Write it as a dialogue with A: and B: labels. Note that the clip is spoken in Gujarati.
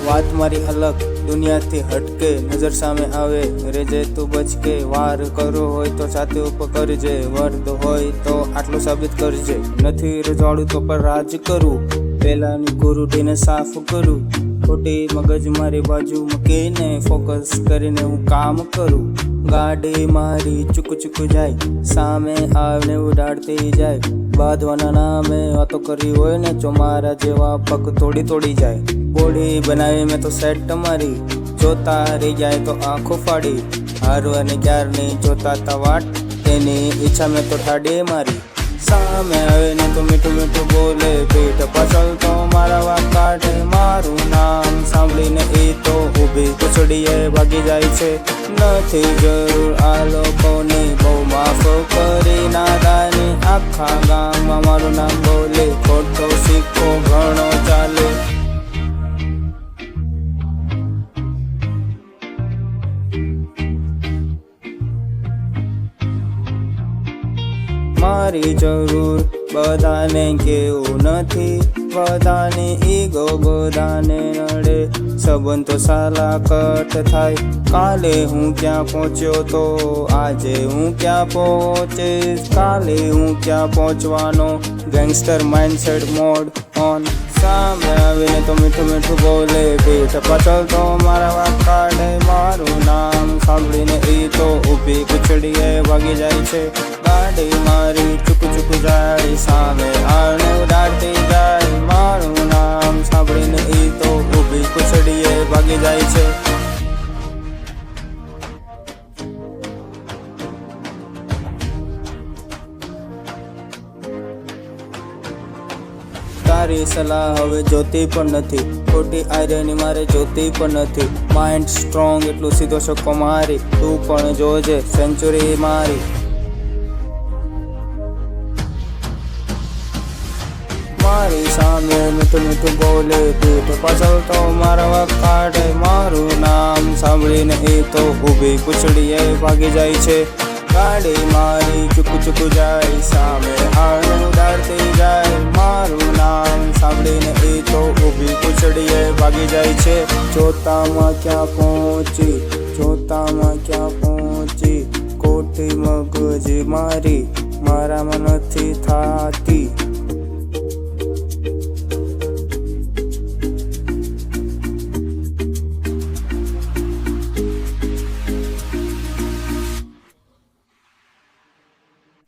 A: વાત મારી અલગ દુનિયાથી હટકે, નજર સામે આવે રેજે તું બચકે। વાર કરો હોય તો સાથે ઉપર કરજે, વર્દ હોય તો આટલું સાબિત કરજે। નથી રજવાડું તો પર રાજ કરું, પેલાની કુરુટીને સાફ કરું। ખોટી મગજ મારી બાજુ મૂકીને ફોકસ કરીને હું કામ કરું। ગાડી મારી ચૂક ચૂક જાય, સામે આવને ઉડાડતી જાય। બાંધવાના નામે વાતો કરી હોય ને જો મારા જેવા પગ તોડી જાય। બોડી બનાવી મેં તો સેટ મારી, જોતા રહી જાય તો આંખો ફાડી। હારવાની ક્યારની જોતા તા વાટ, તેની ઈચ્છા મેં તો ઠાડી મારી। સામે આવે ને તો મીઠું મીઠું બોલે, પીઠ પાછળ તો મારા વાત કાઢે। મારું નામ સાંભળીને એ તો ઊભી કુચડીએ ભાગી જાય છે। નથી જરૂર આ લોકોની, બહુ માફ કરી નાદાની। આખા ગામમાં મારું નામ બોલે, ખોટો સિક્કો ઘણો ચાલે। મારી જરૂર બધાને કેવું નથી, બધાને ઈગો બધાને નડે। સંબંધ તો સાલા કટ થાય, કાલે હું ક્યાં પહોંચ્યો તો આજે હું ક્યાં પહોંચીશ। કાલે હું ક્યાં પહોંચવાનો, ગેંગસ્ટર માઇન્ડસેટ મોડ ઓન। સામે આવીને તો મીઠું મીઠું બોલે, પીઠ પાછળ તો મારા વાત કાઢે। મારું નામ સાંભળીને એ તો ઊભી કુચડીએ ભાગી જાય છે। ગાડી મારી ચૂક ચૂક જાય, સામે આને ઉડાડતી જાય। મારું નામ સાંભળીને એ તો ઊભી કુચડીએ ભાગી જાય છે। તારી સલાહ હવે જોતી પણ નથી, ખોટી આયરની મારે જોતી પણ નથી। માઇન્ડ સ્ટ્રોંગ એટલું સીધો છક્કો મારી, તું પણ જોજે સેન્ચુરી મારી। મારી સામે મીઠું મીઠું બોલે, પીઠ પાછળ તો મારા વાત કાઢે। મારું નામ સાંભળીને એ તો ઊભી કુચડીએ ભાગી જાય છે। ગાડી મારી ચૂક ચૂક જાય, સામે આને ઉડાડતી જાય। મારું નામ સાંભળીને એ તો ઊભી કુચડીએ ભાગી જાય છે। જોતામાં ક્યાં પહોંચી, જોતામાં ક્યાં પહોંચી, ખોટી મગજ મારી મારામાં નથી થાતી।